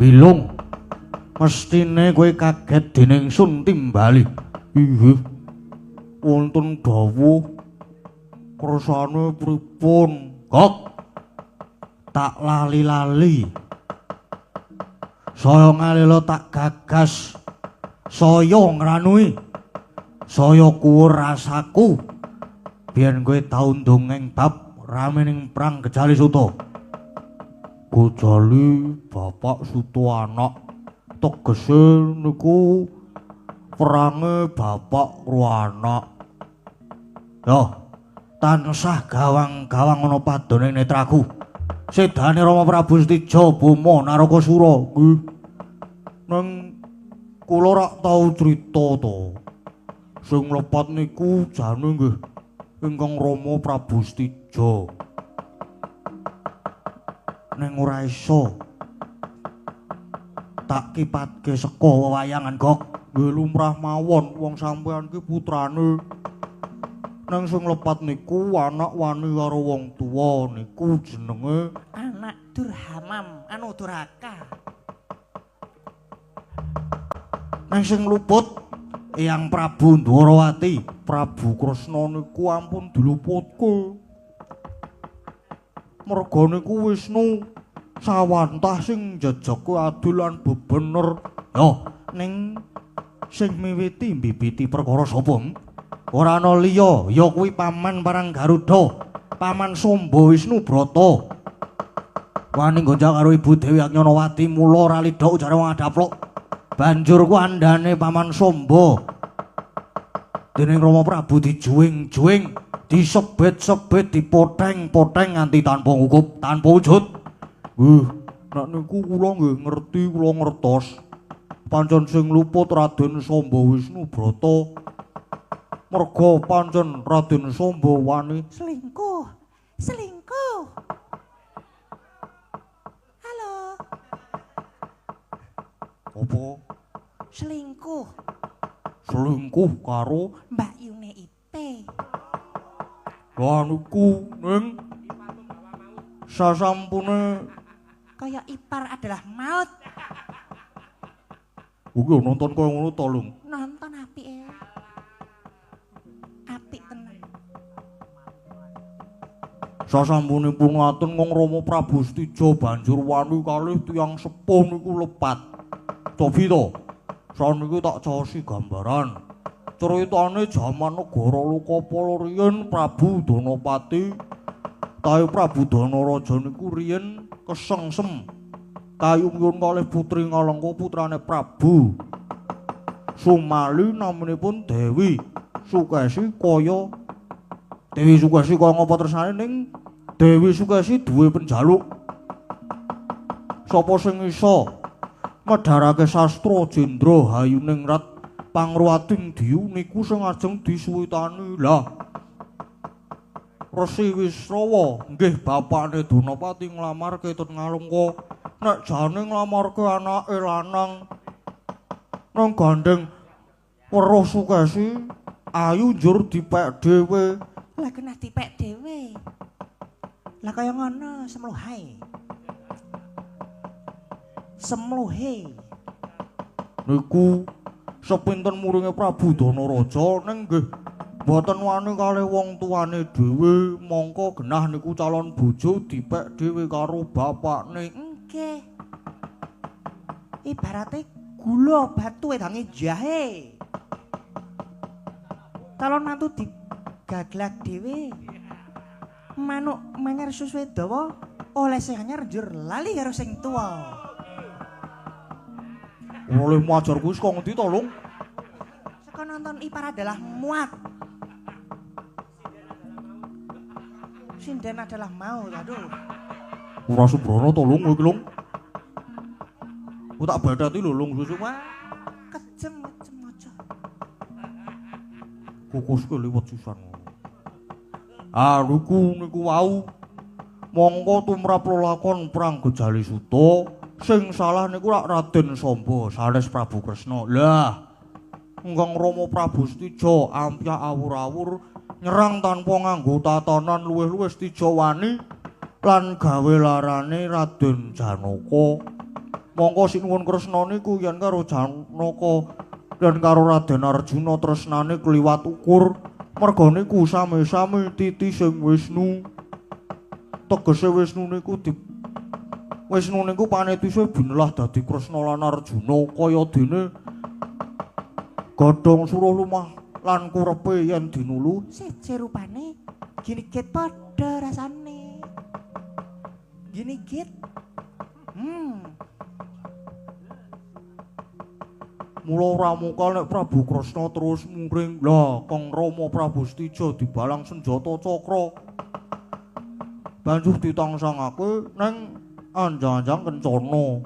Bilung. Mestine kowe kaget dening Sun Timbali. Inggih. Wonten dawuh kersane pripun? Gok. Tak lali-lali. Saya ngalila tak gagas. Saya ngranui. Saya kuwur rasaku. Biyen kowe tau ndongeng bab ramening perang Gejali Suta. Gejali bapak Suta anak. Tegese niku perange bapak karo anak. Yo, tansah gawang-gawang ana padone netraku. Sedane Rama Prabu Stija Boma Narakasura. Nggih. Nang kula rak tau crita to. Sing lepat niku jane nggih ingkang Rama Prabu Stija. Neng ora iso tak kipatke seka wewayangan Gok. Nggih lumrah mawon wong sampeyan ki putrane. Nang sing lepat niku anak wani karo wong tuwa niku jenenge anak Durhamam anu durhaka. Nang sing luput Eyang Prabu Ndwarawati, Prabu Kresna niku ampun diluputke. Merga niku Wisnu sawantah sing njejeke adil lan bebener. Yo, ning sing miwiti mbibiti perkara sapa? Ora ana liya, ya kuwi Paman Parang Garuda, Paman Samba Wisnu Brata. Wani gonjak karo Ibu Dewi Agnyanawati mula ora lidha ujare wong adaplok. Banjur ku andane Paman Samba. Dening Rama Prabu dijuing-juing, disebet-sebet, dipoteng-poteng nganti tanpa ngukup, tanpa wujud. Nek niku kula nggih ngerti, kula ngertos. Pancen sing luput Raden Samba Wisnu Brata. Merga pancen Raden Samba wani Selingkuh. Selingkuh. Halo. apa? Selingkuh. Selingkuh karo Mbak Yune Ipe. Lah niku ning sasampune Kaya ipar adalah maut. uga nonton kaya ngono to, Lung. Nonton apike. Apik tenan. Sasampunipun ngaten wong Rama Prabu Stija banjur wani kalih tiyang sepuh niku lepat. Cobi to. Saniki tak caosi gambaran. Critane jaman negara Lokapala riyen Prabu Danapati tahe Prabu Danaraja niku riyen kesengsem kayungkun kalih putri Ngalengka putrane Prabu Sumali namanipun Dewi Sukesi kaya Dewi Sukesi kaya ngapa tresnane ning Dewi Sukesi duwe penjaluk. Sapa sing iso medharake sastra Jendra Hayuningrat Pangruwating Diyu niku sing ajeng disuwitani. Lah Resi Wisrawa nggih bapakne Danapati nglamarke ten Ngalengka. Nek jane nglamarke anake lanang nang gandeng weruh Sukesi ayu njur dipek dhewe. Lah kena dipek dhewe. Lah kaya ngono semluhae. Semluhe. Niku sepinten muringe Prabu Danaraja ning nggih boten wani kalih wong tuane dhewe mongko genah niku calon bojo dipek dhewe karo bapakne. Nggih. Ibarate gula batu wedange jahe. Calon mantu digaglak dhewe. Manuk mangar susu dawa oleh sing anyar njur lali karo sing tuwa. Oleh majar kuwi saka ngendi to, Lung? Saka nonton ipar adalah muat. Sinden adalah maut. Aduh. Ora sembrono to, Lung, kowe iki, Lung. Ku tak badhati lho, Lung, susu. Wah, kejem aja. Kukusku liwat sisan. Ah, niku wau. Mongko tumrap lakon perang Gejali Suta, sing salah niku rak Raden Samba sanes Prabu Kresna. Lah, engkang Rama Prabu Stija ampyah awur-awur nyerang tanpa nganggo tatanan luwih-luwih Stija wani lan gawe larane Raden Janaka. Mongko sinuwun Kresna niku yen karo Janaka lan karo Raden Arjuna tresnane kliwat ukur. Merga niku sami-sami titi sing Wisnu. Tegese Wisnu niku panetise binelah dadi Kresna lan Arjuna kaya dene godhong suruh lumah lan kurepe yen dinulu. Seje rupane ginigit padha rasane. Ginigit. Mula Ramuka nek Prabu Kresna terus muring. Lah Kang Rama Prabu Stija dibalang senjata cakra. Banjur ditangsangake ning anjang-anjang kencana.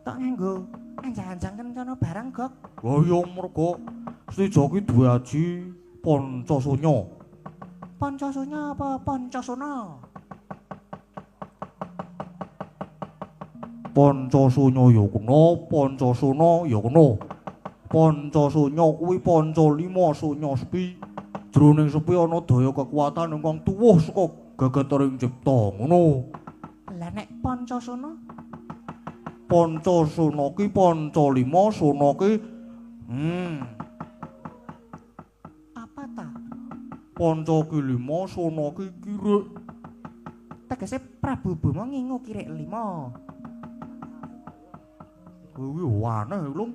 Tok nganggo anjang-anjang kencana barang, Gok. Lah ya merga Stija ki duwe aji Pancasona. Pancasona apa Pancasona? Pancasona ya kena, Pancasona ya kena. Pancasona kuwi panca lima sonya sepi. Jroning sepi ana daya kekuatan ingkang tuwuh saka gagatering cipta ngono. Lah nek Pancasona? Pancasona ki panca lima, sona ki Apa ta? panca ki lima, sona ki kirik. Tegese Prabu Bima ngingu kirik 5. Kuwi aneh lho.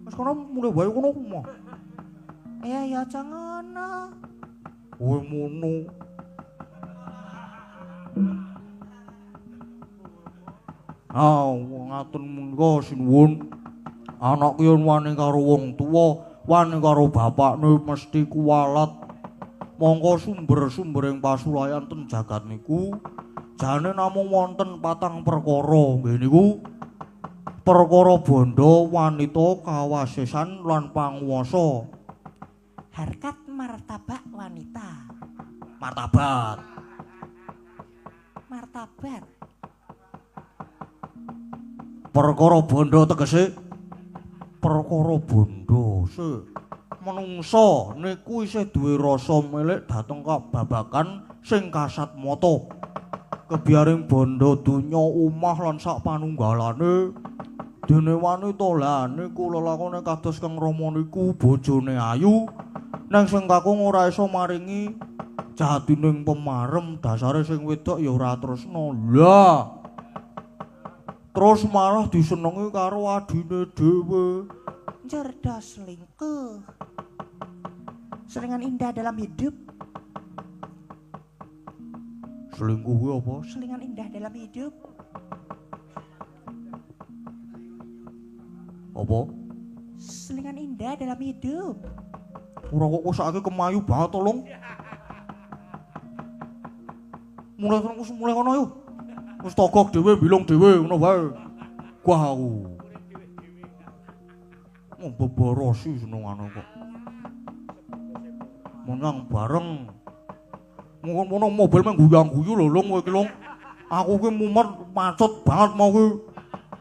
Wis kono mulai wae kono mah. Ya aja ngono. Kowe mono. Ngaten mengko sinuwun. Anak yen wani karo wong tuwa, wani karo bapakne mesti kuwalat. Mongko sumber-sumbering pasulayan ten jagat niku jane namung wonten 4 perkara. Nggih niku perkara bondo, wanita, kawasesan lan panguwasa. Harkat martabak wanita. Martabat. Martabat. Perkara bondo tegese perkara bondo. Menungsa niku isih duwe rasa milik dhateng babagan sing kasat mata. Kebiaring bondo donya omah lan sak panunggalane. Dene wanita lah niku lelakone kados Kang Rama niku bojone ayu. Nang sing kakung ora iso maringi jatining pemarem, dasare sing wedok ya ora tresna. Lah. Terus malah disenengi karo adine dhewe. Cerdas selingkuh. Selingan indah dalam hidup. Selingkuh kuwi apa? Selingan indah dalam hidup. Apa? Selingan indah dalam hidup. Ora kok saiki kemayu banget tolong. Mulai kono yo. Wis togok dhewe, bilung dhewe ngono wae. Gua aku. Mbeborosi senengane kok. Menang bareng. Ngono mobil mung guyang-guyu lho lung kowe iki lung. Aku ki mumet macet banget mau ki.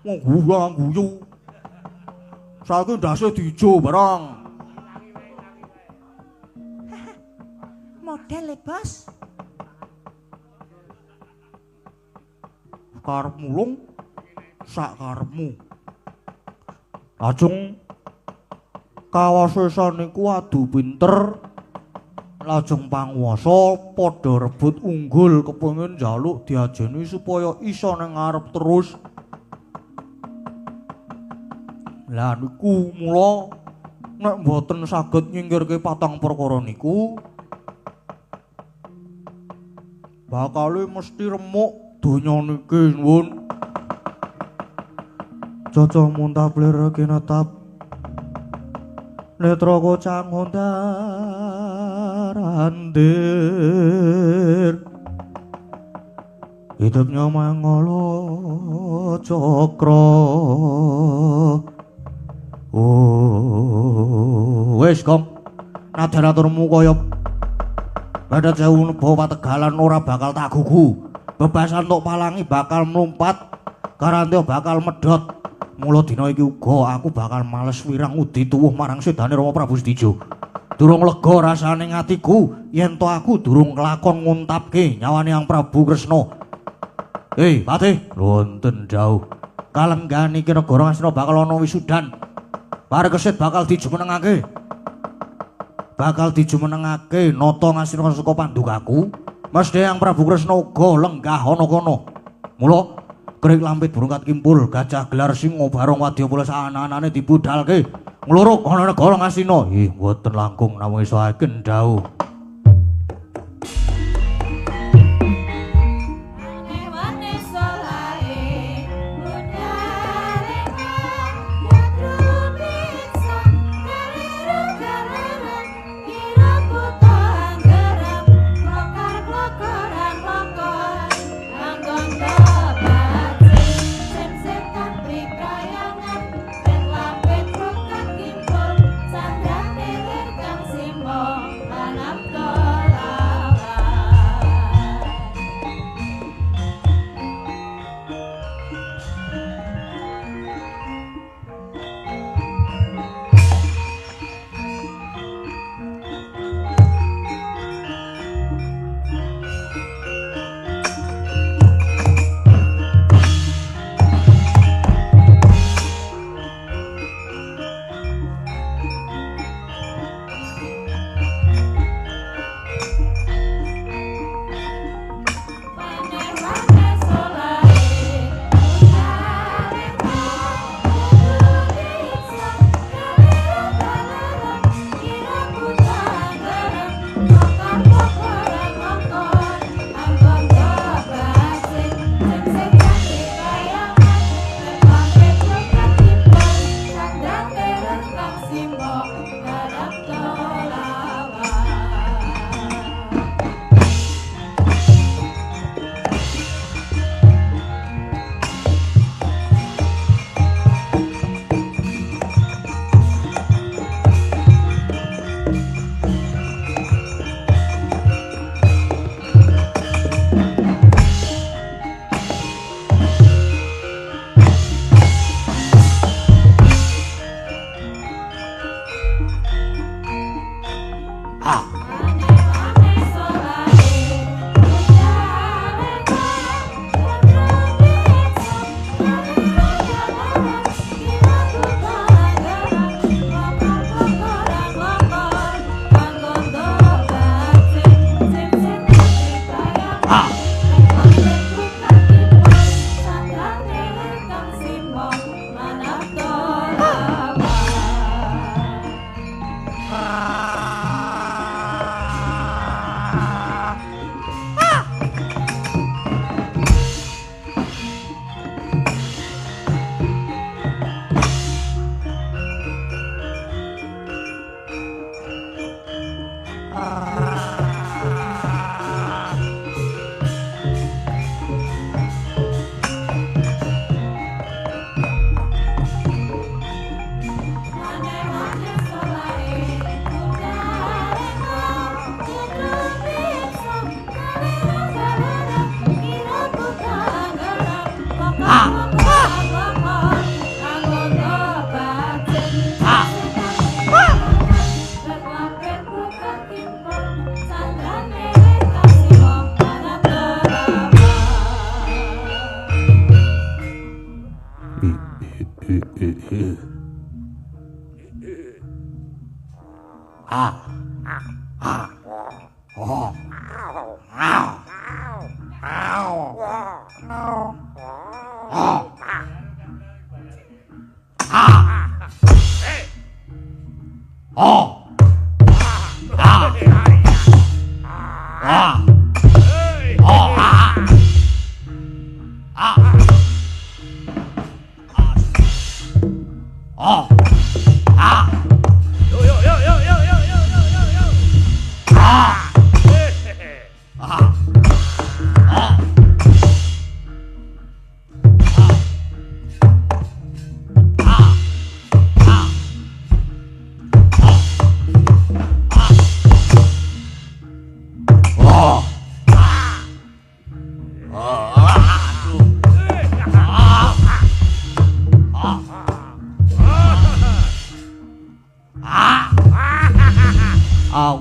Mau guyang-guyu. Saiki ndase dijo barang. Model le bos. Karepmu lung sak karepmu. Lajeng kawasesan niku adu pinter. Lajeng panguwasa padha rebut unggul kepengin njaluk diajeni supaya iso nang ngarep terus. Lah niku mula nek mboten saged nyingkirke 4 perkara niku bakale mesti remuk donya niki nuwun. Caca muntah plir kinetap netra kocang hondarandir hidupnya mangala cakra. Wis Kong, nadan aturmu kaya badat sewu bawa tegalan ora bakal tak gugu. Bebasan tok palangi bakal mlumpat, Karantya bakal medhot. Mula dina iki uga aku bakal males wirang udi tuwuh marang sedane Rama Prabu Stijo. Durung lega rasane atiku yen to aku durung kelakon nguntapke nyawane Yang Prabu Kresna. Hei, Patih, wonten jauh. Kalenggan iki negara Ngastina bakal ana wisudan. Parekesit bakal dijumenengake. Bakal dijumenengake nata Ngastina saka Pandukaku. Mesti Hyang Prabu Kresna uga lenggah ana kono. Mula Krik lampit burung kat kimpul, gajah gelar singo barong wadyabala saana-anane dibudhalke ngluruk ana negara Ngastina. Ih, mboten langkung namung iso agen dawuh.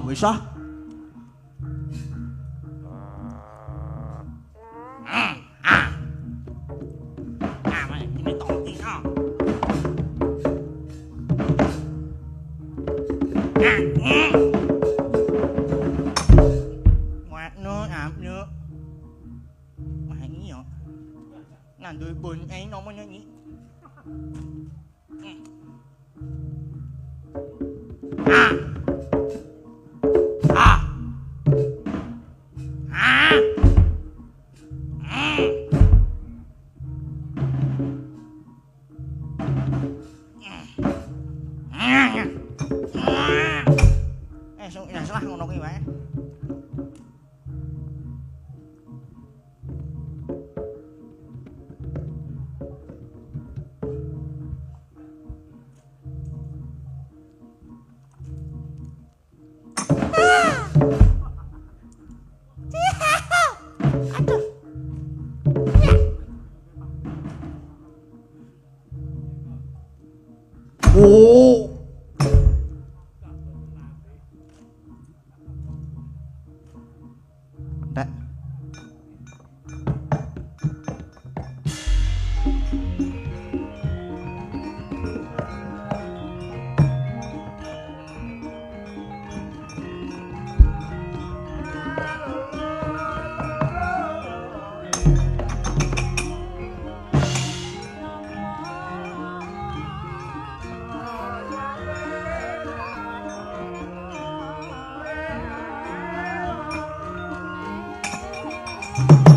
Wis ah. Ngandui pun nomo nyanyi. Ah. Ah. Ya salah ngono kuwi wae. Oh. Nek.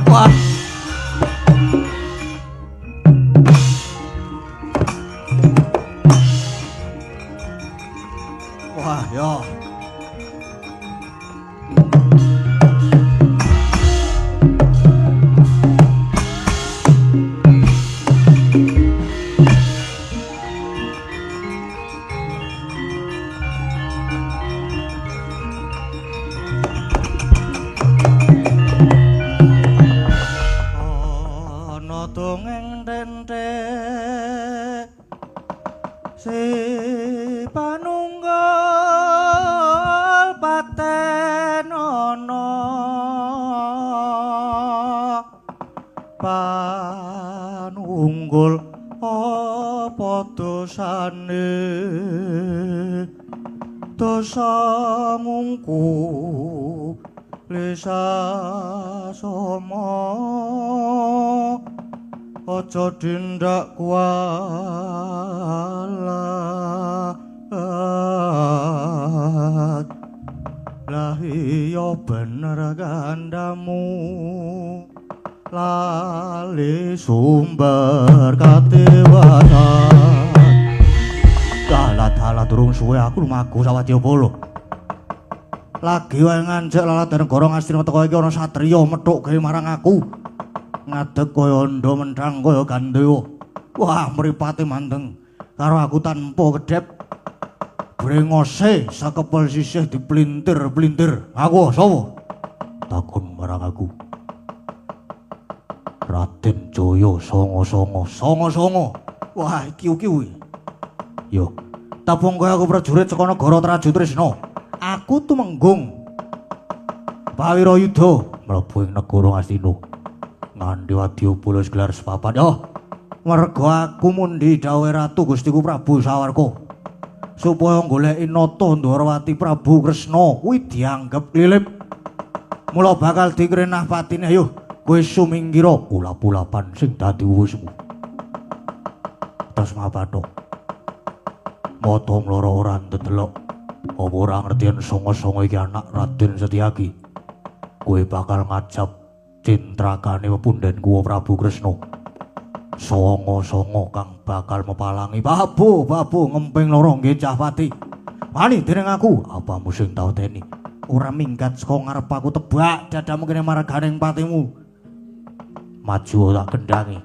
Wah. Wah, ya. Dongeng tentek si panunggal paten ana panunggul apa dosane dosa mungku lesa somo aja tindak kualat lah iya bener kandamu lali sumber katewasan dalat-dalat durung suwe aku lumaku Sawadyabala lagi wae nganjek laladan negara Ngastina teko iki ana satriya methukke marang aku ngadeg kaya ndha menthang kaya Gandewa. Wah, mripate mandeng karo aku tanpa kedhep. Brengose sakepel sisih diplintir-plintir. Aku sapa? Takon marang aku. Raden Jaya Sanga-sanga. Sanga-sanga. Wah, iki kuwi. Yo, tapung kaya aku prajurit saka negara Traju Trisna. Aku tumenggung Pawira Yudha mlebu ing negara Ngastina. Nganti Wadyabala gelar sepapan. Yo, merga aku mundi dawuh Ratu Gustiku Prabu Sawarka supaya goleki nata Ndwarawati Prabu Kresna kuwi dianggep lilip. Mula bakal dikrenah patine. Ayo, kowe sumingkira ulap-ulapan sing dadi wuwusmu. Terus mapathok. Mata mloro ora ndedelok. Apa ora ngerti yen sanga-sanga iki anak Raden Setyaki. Kowe bakal ngajab cintrakane pepundhenku Prabu Kresna. Sanga-sanga kang bakal mepalangi babu ngemping loro nggih Cahpati. Wani dening aku, apamu sing tau teni. Ora minggat saka ngarep aku tebak dadamu kene marganing patimu. Maju tak kendangi.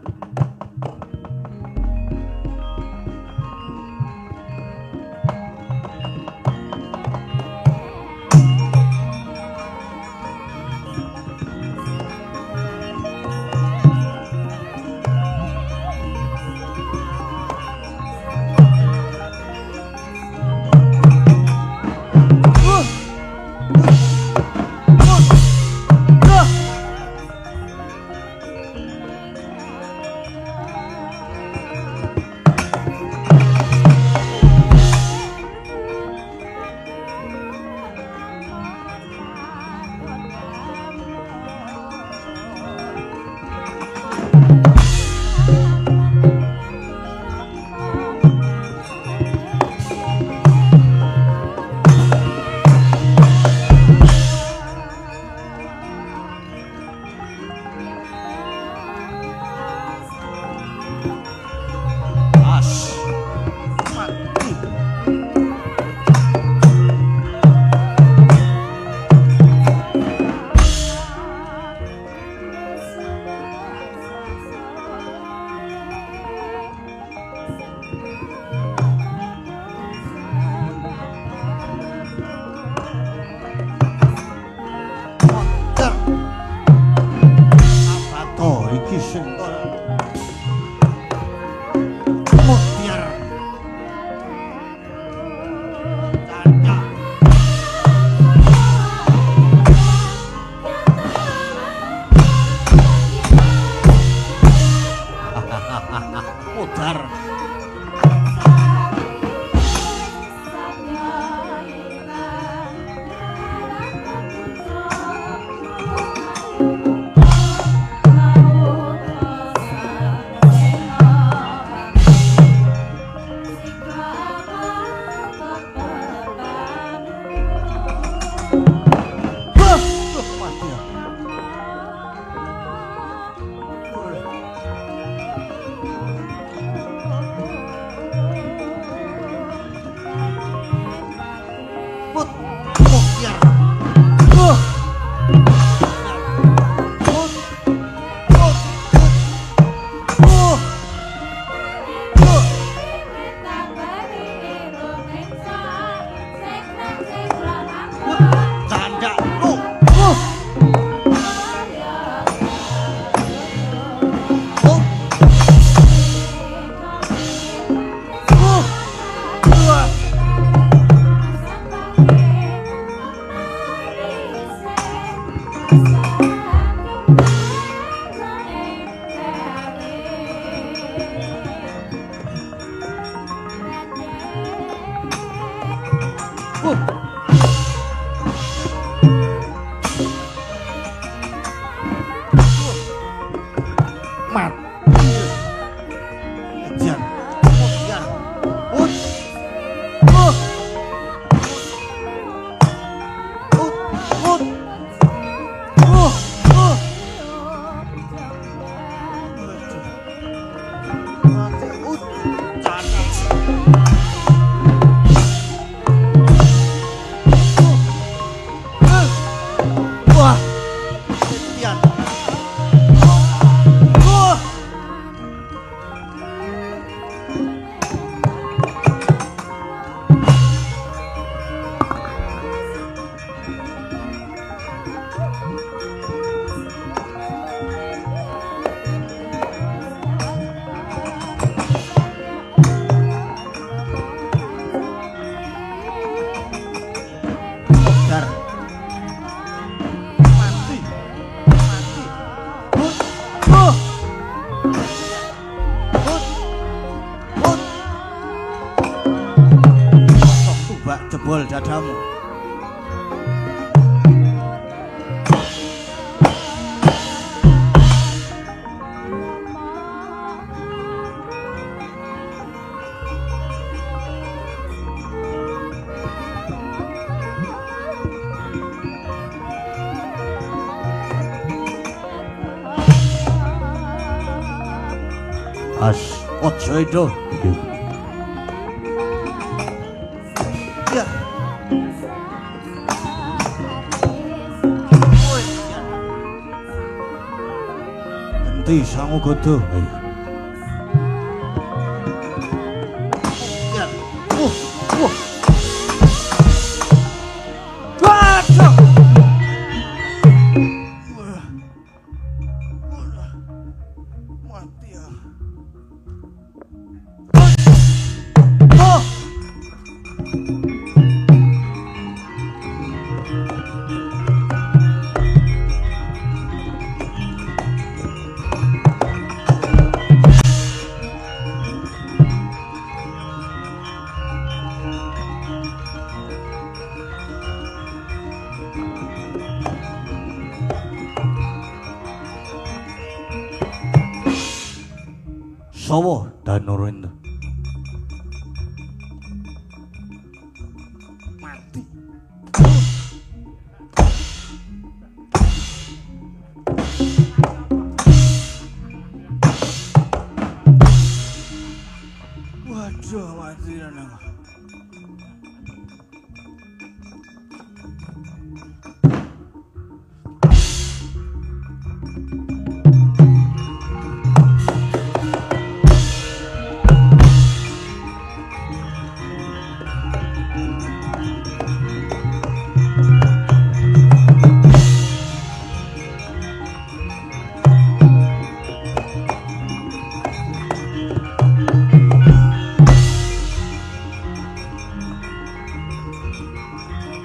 dadamu. As ojo itu. Iya. Nanti sangu godo. Ayo. Iya. Waduh. Mati ya. Oh. Sopo Danurinda? Mati. Waduh, mati nang.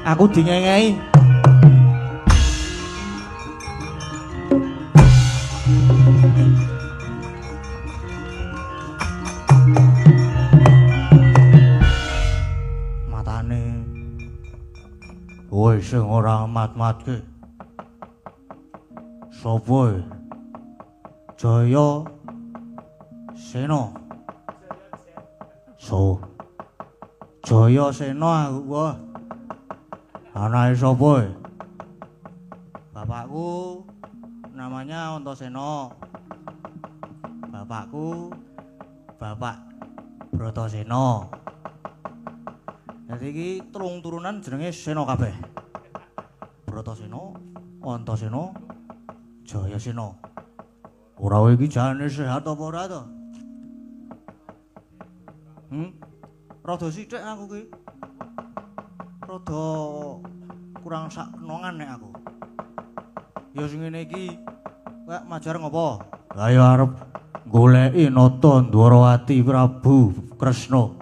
Aku dingengei. Matane. Woi sing ora mat-matke. Sopo? Jaya Sena. Jaya Sena aku wah. Anake sapa? Bapakku namanya Antasena. Bapakku Bapak Bratasena. Dadi iki telung turunan jenenge Sena kabeh. Bratasena, Antasena, Jayasena. Ora kowe iki jane sehat apa ora to? Rada sithik aku ki. Rada kurang sak nongan nek aku. Ya sing ngene iki, kowe majar ngopo? Lah ya arep goleki nata Ndwarawati Prabu Kresna.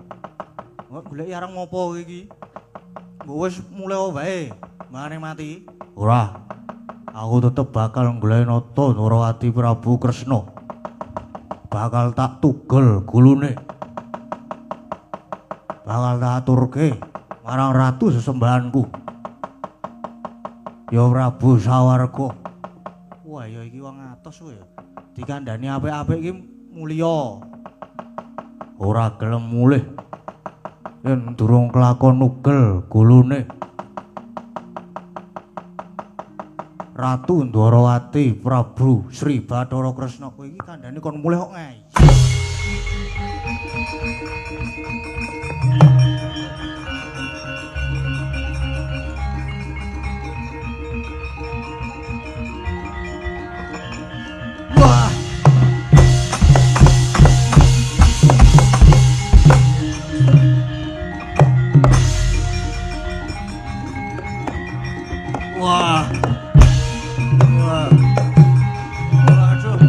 Kok goleki arep ngopo kowe iki? Mbok wis mulai wae, mane mati. Ora. Aku tetep bakal goleki nata Ndwarawati Prabu Kresna. Bakal tak tugel gulune. Bakal tak aturke marang ratu sesembahanku. Ya Prabu Sawarga. Wah ya iki wong atos kowe ya. Dikandani apik-apik iki mulya. Ora gelem mulih. Yen durung kelakon nugel gulune. Ratu Ndwarawati Prabu Sri Bathara Kresna kowe iki kandhane kon mulih kok ngai. Wah. Wah. Wah. Waduh.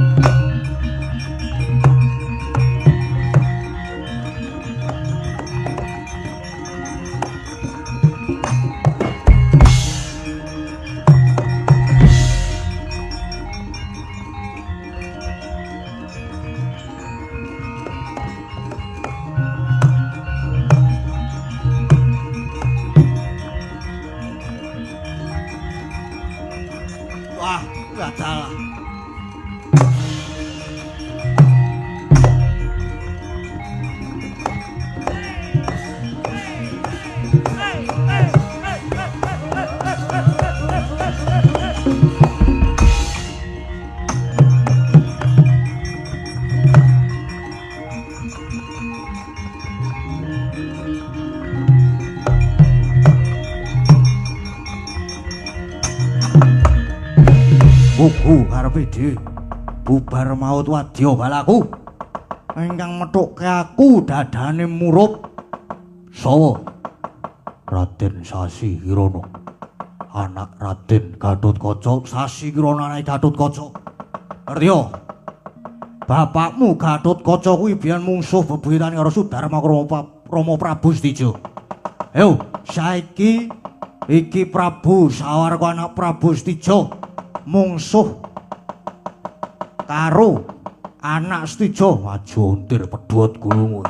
Wah, enggak salah. Buku karepe dhewe bubar maut wadya balaku ingkang methuke aku dadane murup sawa Raden Sasi Kirana anak Raden Gatotkaca. Sasi Kirana anak Gatotkaca ngerti yo bapakmu Gatotkaca kuwi biyen mungsuh bebuyutane karo Sudarma Rama Prabu Setijo. Ayo saiki iki Prabu Sawarga anak Prabu Setijo mungsuh karo anak Setijo maju untir pedhot gulungu.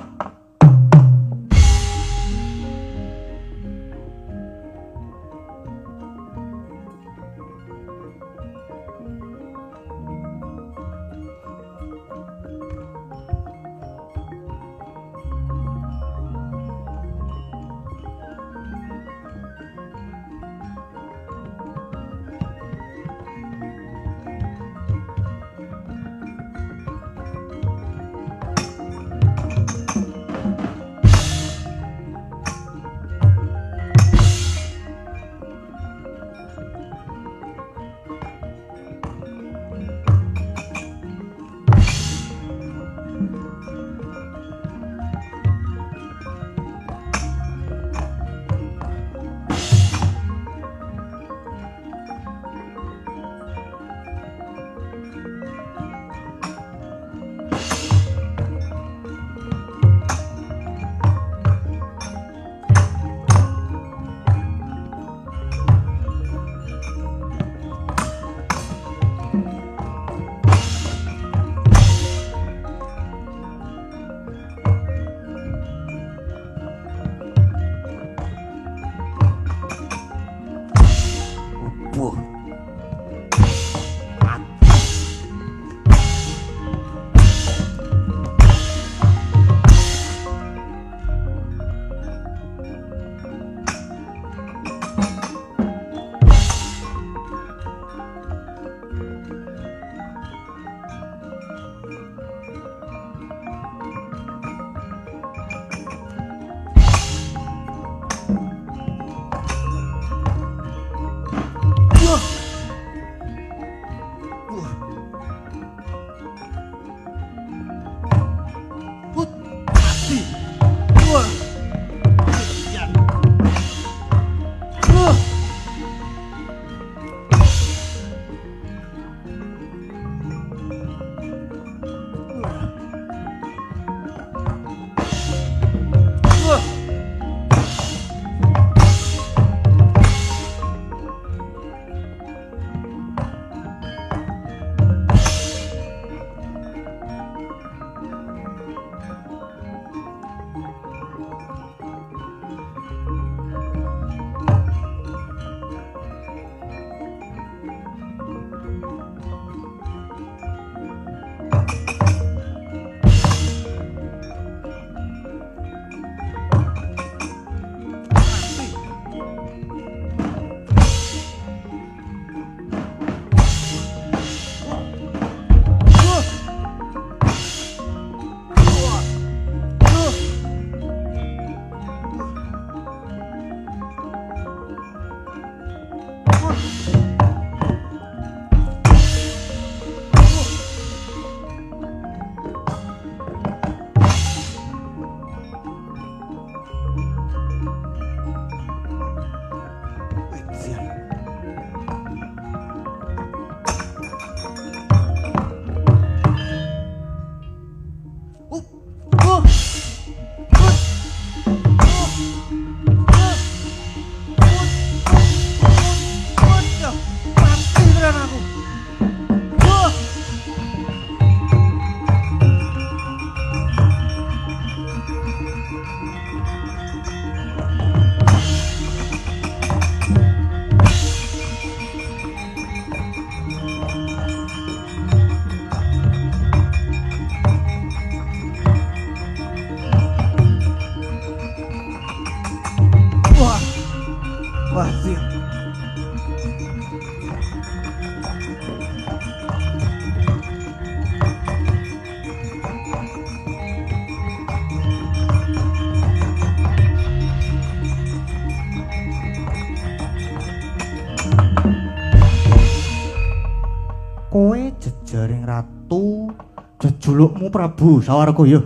kowe jejaring ratu, jejulukmu Prabu Sawarga ya.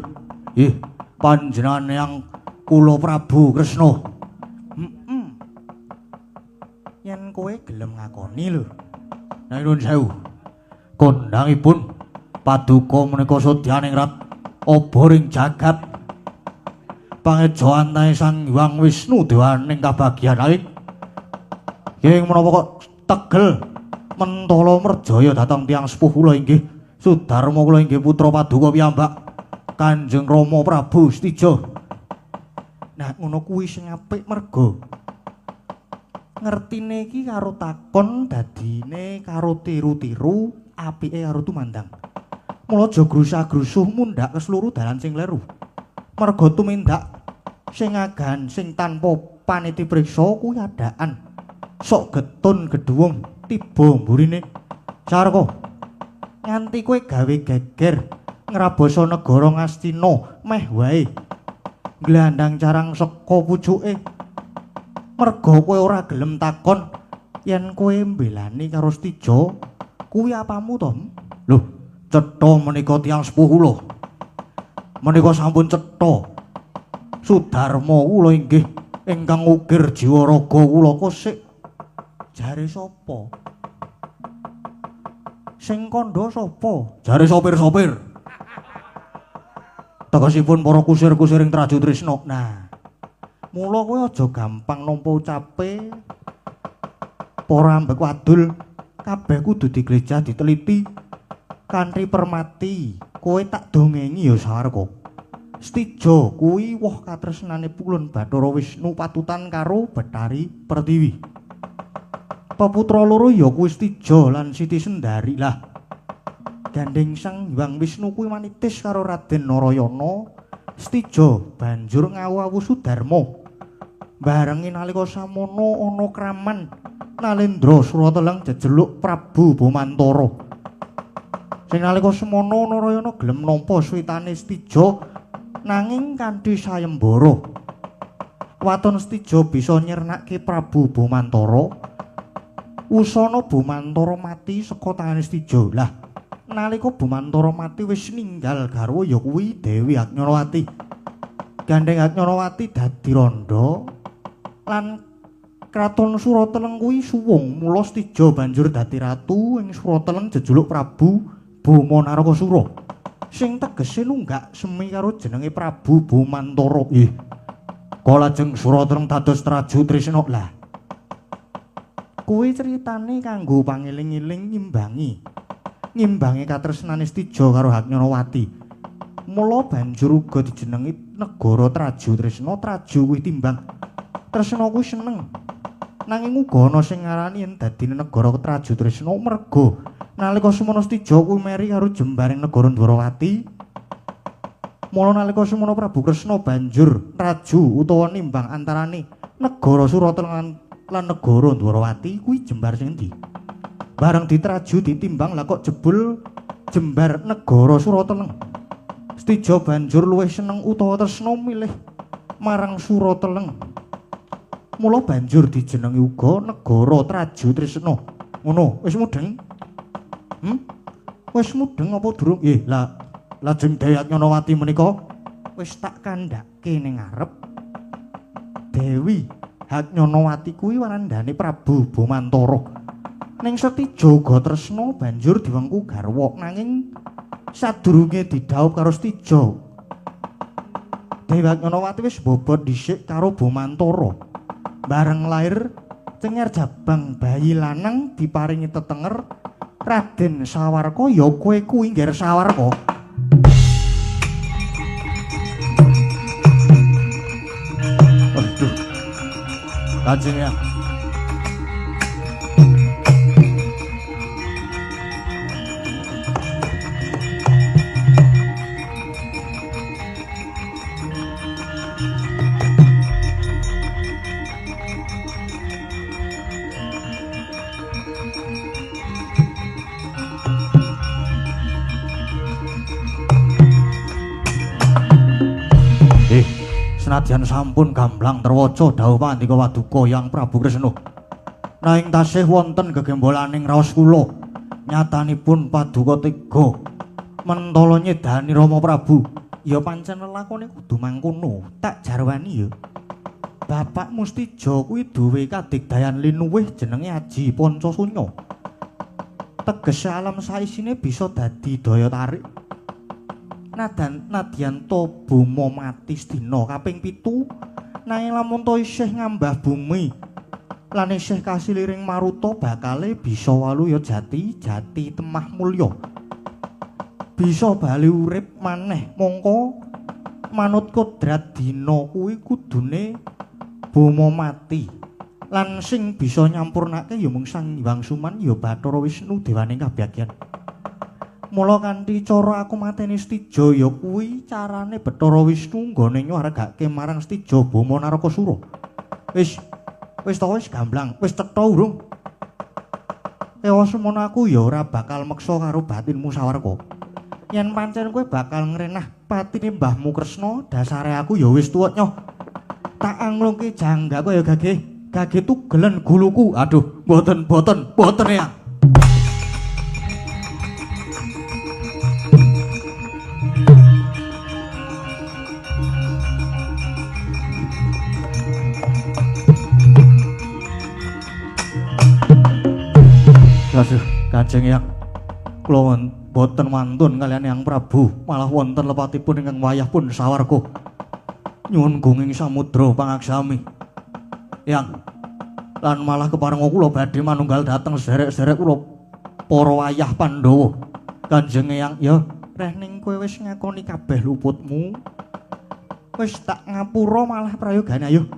Ih, panjenengan yang kula Prabu Kresna. Yen kowe gelem ngakoni lho. Nuwun sewu. Kondhangipun paduka menika Sadyaning Rat Oboring jagat. Pangejoan tahe Sang Hyang Wisnu dewaning kabagyan aing. Ing menapa kok tegel mentala merjaya dhateng tiyang sepuh kula inggih Sudarma kula inggih putra paduka piyambak Kanjeng Rama Prabu Stija. Nah, ngono kuwi sing apik merga ngertine iki karo takon dadine karo tiru-tiru apike karo tumandang. Mula aja grusah-grusuh mundhak ke seluruh dalan sing kleru. Merga tumindak sing agan sing tanpa paniti priksa kuwi adaan. Sok getun gedhuwung tiba mburine. Sarko. Nganti kowe gawe geger ngraboso negara Ngastina meh wae. Glandang carang saka pucuke. Merga kowe ora gelem takon yen kowe mbelani karo Stija kuwi apamu to? Lho, cetha menika tiyang sepuh kula. Menika sampun cetha. Sudarma kula inggih ingkang ukir jiwa raga kula kosik. Jare sapa? Sing kandha sapa? Jare sopir-sopir. Tegesipun para kusir-kusiring Traju Trisna. Nah, mula kowe aja gampang nampa ucape. Para ambek wadul kabeh kudu diglejah diteliti. Kanthi permati, kowe tak dongengi ya Sawarga. Stija kuwi woh katresnane Pulun Bathara Wisnu patutan karo Bathari Pertiwi. Peputra loro ya kuwi Stija lan Siti Sendari lah. Gandeng Sang Hyang Wisnu kuwi manitis karo Raden Narayana. Stija banjur ngawu-awu Sudarma. Barengi nalika samono ana kraman Nalendra Surateleng jejeluk Prabu Bomantara. Sing nalika semono Narayana gelem nampa switane Stija nanging kanthi sayembara. Waton Stija bisa nyernake Prabu Bomantara. Usana Bomantara mati saka tangane Stija. Lah, nalika Bomantara mati wis ninggal garwa ya kuwi Dewi Agnarawati. Gandeng Agnarawati dadi randha lan Kraton Surateleng kuwi suwung mula Stija banjur dadi ratu ing Surateleng jejuluk Prabu Bomanarkasura. Sing tegese nunggak semi karo jenenge Prabu Bomantara. Ih. Kala lajeng Surateleng dados Traju Trisna. Lah. Kuwi critane kanggo pangeling-eling ngimbangi katresnane Stija karo Agnarawati. Mula banjur uga dijenengi negara Traju Trisna. Traju kuwi timbang. Tresna kuwi seneng. Nanging uga ana sing ngarani yen dadine negara Traju Trisna merga nalika semono Stija kuwi meri karo jembaring negara Dwarawati. Mula nalika semono Prabu Kresna banjur traju utawa nimbang antarane negara Surateleng lan negara Dwarawati kuwi jembar sing endi? Bareng ditraju ditimbang lah kok jebul jembar negara Surateleng. Stija banjur luwih seneng utawa tresna milih marang Surateleng. Mula banjur dijenengi uga negara Traju Trisna. Ngono, wis mudeng? Wis mudeng apa durung? Lah lajeng Dewi Agnarawati menika wis tak kandhake ning ngarep. Dewi Agnarawati kuwi warandane Prabu Bomantara. Ning Setija uga tresna banjur diwengku garwa nanging sadurunge didhaup karo Setija. Dewi Agnarawati wis bobot dhisik karo Bomantara. Bareng lair cengar jabang bayi lanang diparingi tetenger Raden Sawarga ya kowe kuwi ngger Sawarga. Aduh. Kajeng ya. Senadyan sampun gamblang terwaca dawuh pandika Paduka Hyang Prabu Kresna. Nanging tasih wonten gegembolaning raos kula Nyatanipun Paduka Tega mentala nyedani Rama Prabu. Ya pancen lelakone kudu mangkono, tak jarwani ya. Bapak Mustijo kuwi duwe kadigdayan linuwih jenenge Aji Pancasunya. Tegese alam saisine bisa dadi daya tarik. Nadyan to buma mati sedina kaping 7, nanging lamun to isih ngambah bumi lan isih kasiliring maruta bakale bisa walu ya jati temah mulya. Bisa bali urip maneh mongko manut kodrat dina kuwi kudune buma mati. Lan sing bisa nyampurnake ya mung Sang Hyang Suman ya Bathara Wisnu dewaning kabagyan. Mula kanthi cara aku mateni Stija ya kuwi carane Bathara Wisnu nggone nyuwargake marang Stija Bama Narakasura. Wis gamblang, wis cetha urung? Ewa semono aku ya ora bakal meksa karo batinmu Sawarka. Yen pancen kowe bakal ngrenah patine Mbahmu Kresna, dasare aku ya wis tuwek nyoh. Tak anglungke jangga kaya gage tugelen guluku. Aduh, boten ya. Aduh, Kanjeng Yang, kula boten wantun kalian Yang Prabu, malah wonten lepatipun ingkang wayah pun Sawarga. Nyuwun gunging samudra pangaksami. Yang, lan malah keparenga kula badhe manunggal dhateng sederek-sederek kula para wayah Pandhawa. Kanjeng Yang, ya reh ning kowe wis ngakoni kabeh luputmu. Wis tak ngapura malah prayogane ayo.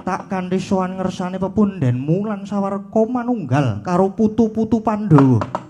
Tak kanthi sowan ngersane pepundhenmu lan Sawarga manunggal karo putu-putu Pandhawa.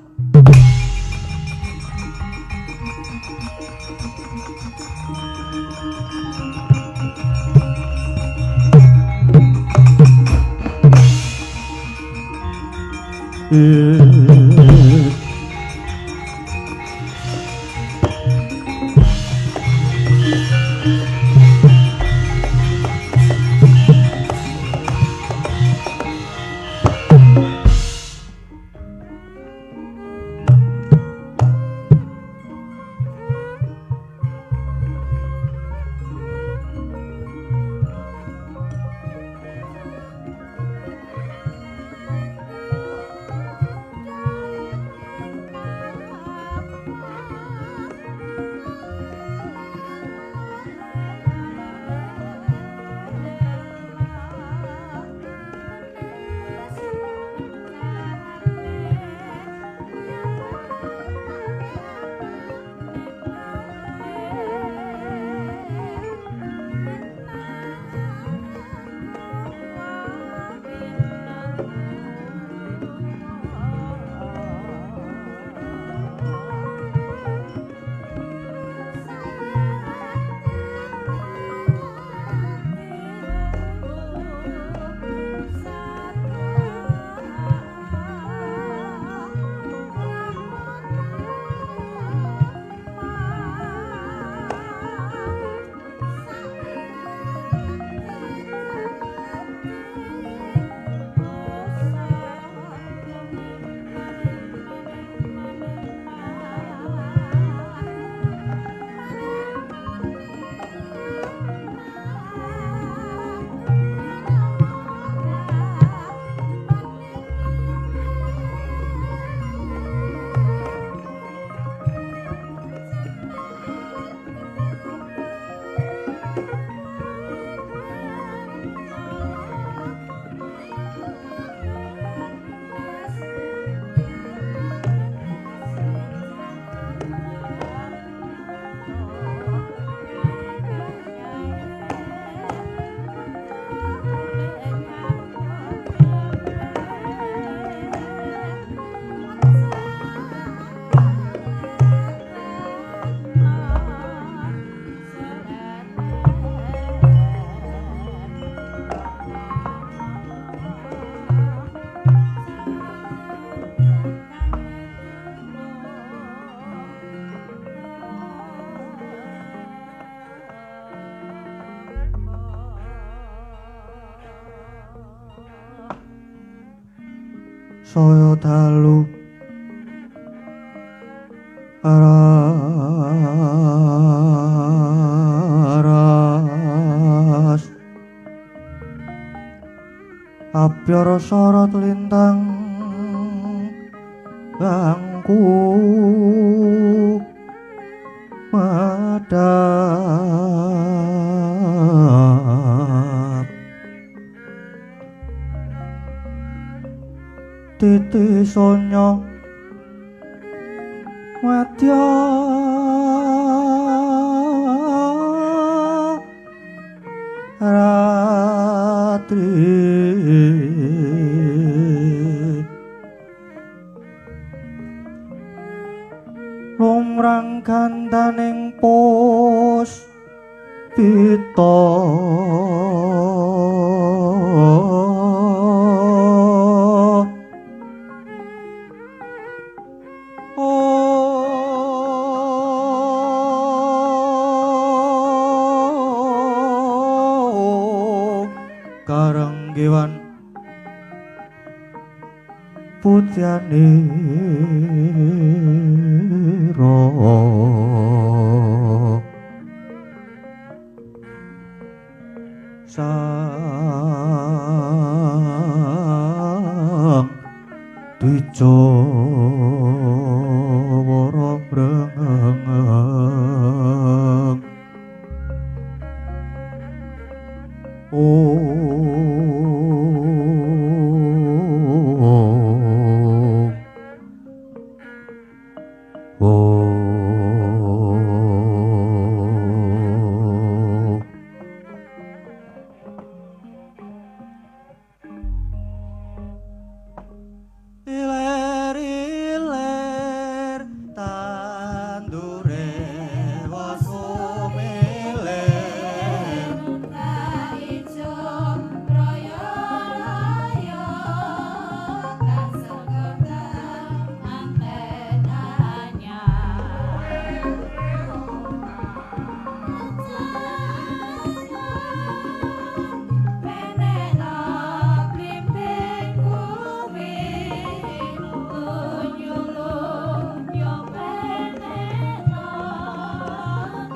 Saya dalu aras apyara sorot lintang gangku madhap titi sonya madya ratri lumrang gandaning pos pita karenggiwan putyanira sang dijawara brengeng iler-iler tandure wasumile ijo royo-royo kasegota antenanya menena blimbing kuwi nyulung yo menena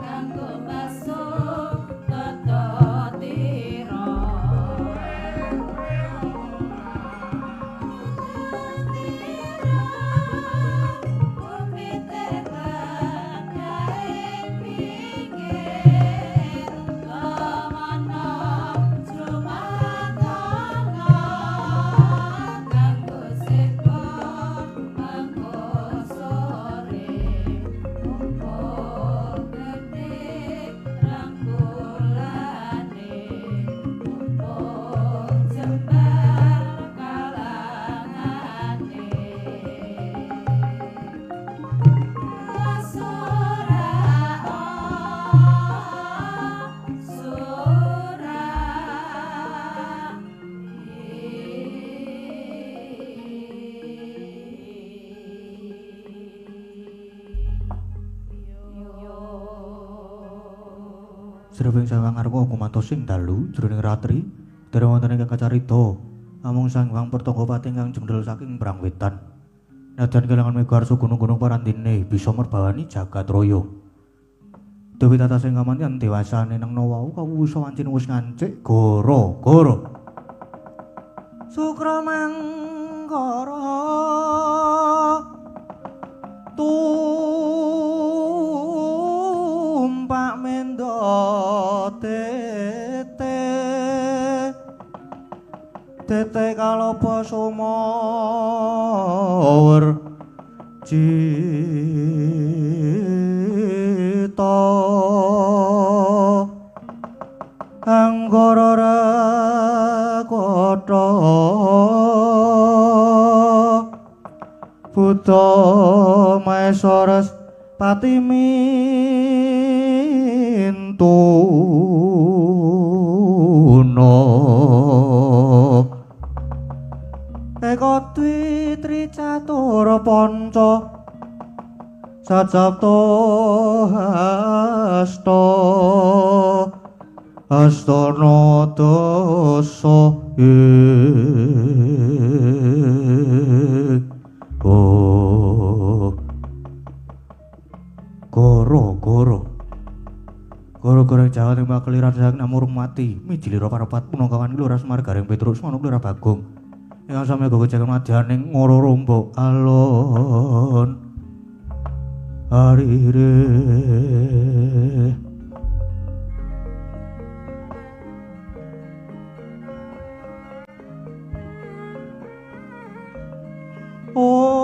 kanggo basuh tetotira bumi terbang gaing pinggir lemana jumatana kanggo sepo mangko sore mumpung gede rangkulane mumpung jembar kalangane Srewing sawang arwa kumantos sing dalu jroning ratri dereng wonten ingkang kacarita amung Sang Hyang Pertanggapati ingkang jendel saking perang wetan nadyan kelangan megarsa gunung-gunung parandene bisa merbawani jagat raya Dewi tata sing kamantian dewasane nang wau kawusa wancin wis ngancik gara-gara Sukramangkara tumpak mendo tete kaloba sumawur cita anggara rakata Buddha Mahesaras Patimintuna Eka dwi tricatur panca sajapta astana dasa goreng Jawa timbang keliran sang namurung mati. Miji lira parapat punakawan Lurah Semargaring Petrus manuk Lurah Bagong. Ingkang sami gogo jagan madyaning ngoro rombo alon. Arire. Oh.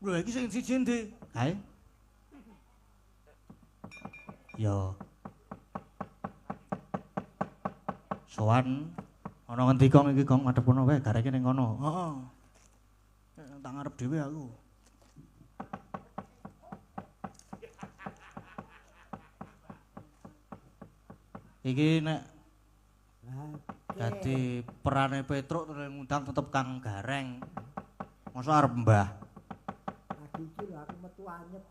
Lho iki sing siji ndi? Kae. Ya. Sowan ana ngendi Kong iki Kong madhep kono wae gareke ning kono. Heeh. Tak ngarep dhewe aku. Iki nek dadi perane Petruk terus ngundang tetep Kang Gareng. Masa arep Mbah. Lagi iki lho aku metu anyep.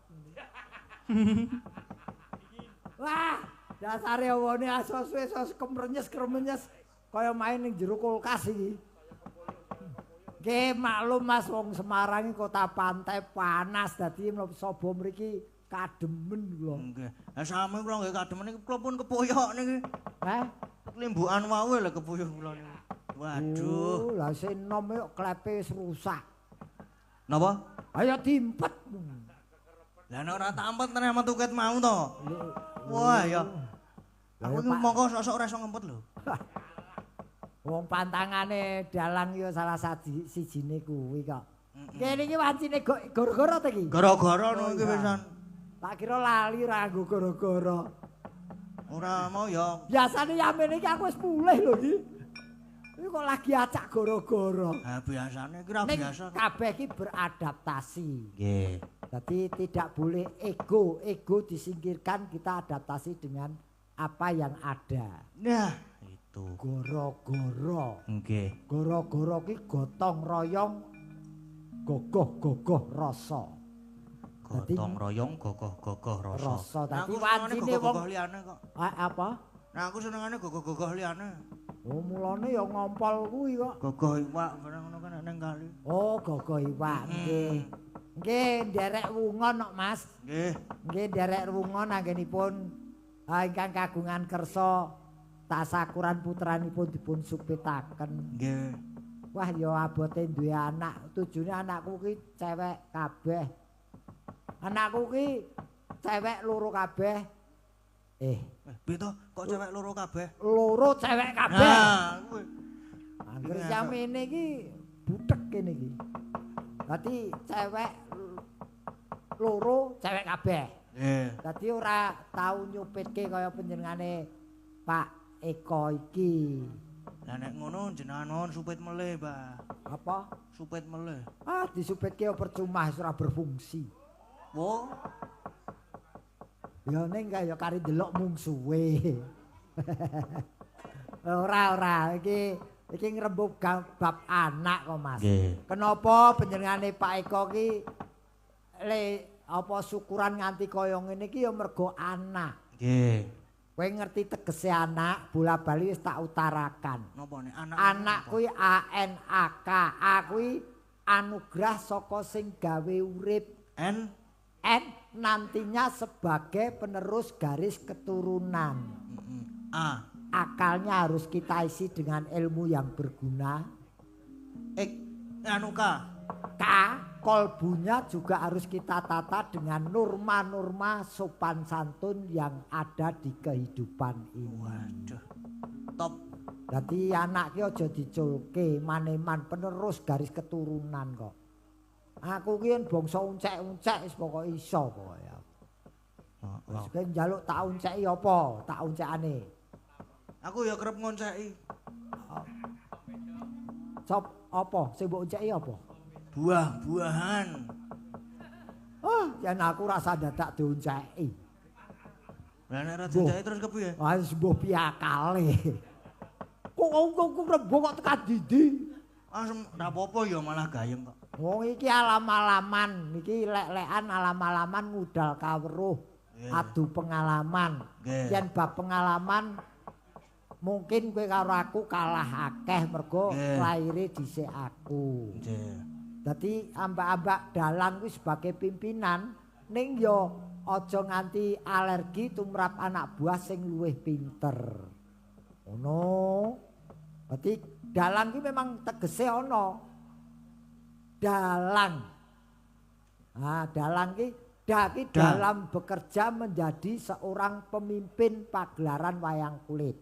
Wah, dasare wone asos-wes kemrenyes-kremenyes kaya main ning jero kulkas iki. Nggih maklum Mas wong Semarang iki kota pantai panas dadi sapa mriki kademen kula. Nggih. Lah sami kula nggih kademen iki kula pun kepoyok niki. Heh. Limbukan wae lho kepoyok kula niku. Waduh. Lah sing nom kok klepe wis rusak. Napa? Ayo dimpet. Lah nek ora tampet tenan metu ket mau to. Wah ya. Aku iki mongko sok-sok ora iso ngempet lho. Wong pantangane dalang ya salah sijine kuwi kok. Kene iki wancine gara-gara ta iki? Gara-gara ngono iki pisan. Tak kira lali ora nggo gara-gara. Ora mau ya. Biasane yamen iki aku wis mulih lho iki. Iki kok lagi acak gara-gara. Ha biasane iki ora Ning biasa. kabeh iki beradaptasi. Nggih. Jadi tidak boleh ego disingkirkan, kita adaptasi dengan apa yang ada. Nah, Itu. Goro-goro. Nggih. Goro-goro ki gotong royong gogoh-gogoh rasa. Gotong royong gogoh-gogoh rasa. Rasa Nah, dadi aku senengane wancine wong gogoh-gogoh liyane kok. apa? Nah, aku senengane gogoh-gogoh liyane. Oh mulane ya ngompol kuwi kok. Gogoh iwak barang ngono kan ning kali. Oh gogoh iwak nggih. Nggih nderek wungon kok Mas. Nggih. Nggih nderek wungon anggenipun ingkang kagungan kersa tasakuran putranipun dipun supitaken. Nggih. Wah ya abote duwe anak, tujune anakku ki cewek kabeh. Anakku ki cewek loro kabeh. Piye to? Kok cewek loro kabeh? Loro cewek kabeh. Nah, kuwi. Angger jamene iki butek kene iki. Dadi cewek loro cewek kabeh. Nggih. Dadi ora tau nyupitke kaya panjenengane Pak Eko iki. Lah nek ngono jenengan nuwun supit melih, Mbah. Apa? Supit melih. Ah disupitke percuma ora berfungsi. Wo, Ya ning kaya kari delok mungsuhe. Ora iki ngrembug bab anak kok Mas. Nggih. Kenapa panjenengane Pak Eko ki apa syukuran nganti kaya ngene iki ya mergo anak. Nggih. Kowe ngerti tegese anak, bola-bali wis tak utarakan. napa nek anak? Anak kuwi ANAK. A kuwi anugerah saka sing gawe urip. N N nantinya sebagai penerus garis keturunan. A Akalnya harus kita isi dengan ilmu yang berguna. X anu K. K, kolbunya juga harus kita tata dengan norma-norma sopan santun yang ada di kehidupan ini. Waduh. Top. Jadi anak ki aja diculke maneman penerus garis keturunan kok. Aku ki bangsa uncek-uncek wis pokoke iso pokoke. Wis kowe njaluk tak unceki apa? Tak uncekane. Aku ya kerep ngonceki. Sop apa? Sing mbok unceki apa? Buah-buahan. Oh, yen aku rasa dadak diunceki. Lah nek ora dijaki terus kepiye? Ah wis mbuh piakale. Kok rembug kok tekan didi. Asem ndak apa-apa ya malah gayeng kok. Wong iki alam-alaman, iki lek-lekan alam-alaman ngudal kawruh, adu pengalaman. Nggih. Yen bab pengalaman mungkin kowe karo aku kalah akeh mergo Nggih. laire dhisik aku. Nggih. Dadi ambak-ambak dalang kuwi sebagai pimpinan ning ya aja nganti alergi tumrap anak buah sing luwih pinter. Ngono. Dadi dalang kuwi memang tegese ana. Dalang. Nah, dalang ki dalam bekerja menjadi seorang pemimpin pagelaran wayang kulit.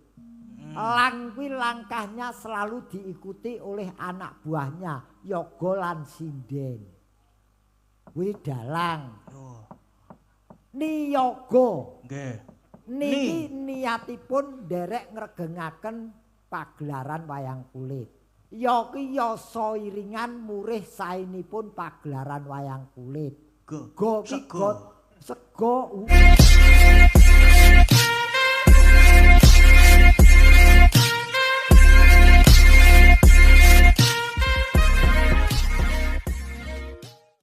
Lang kuwi langkahnya selalu diikuti oleh anak buahnya, Yoga lan Sinden. kuwi dalang. Yo. Niyaga. Nggih. Niki niatipun nderek ngregengaken pagelaran wayang kulit. Ya ki yasa iringan murih saenipun pagelaran wayang kulit. Go ki Sego. sego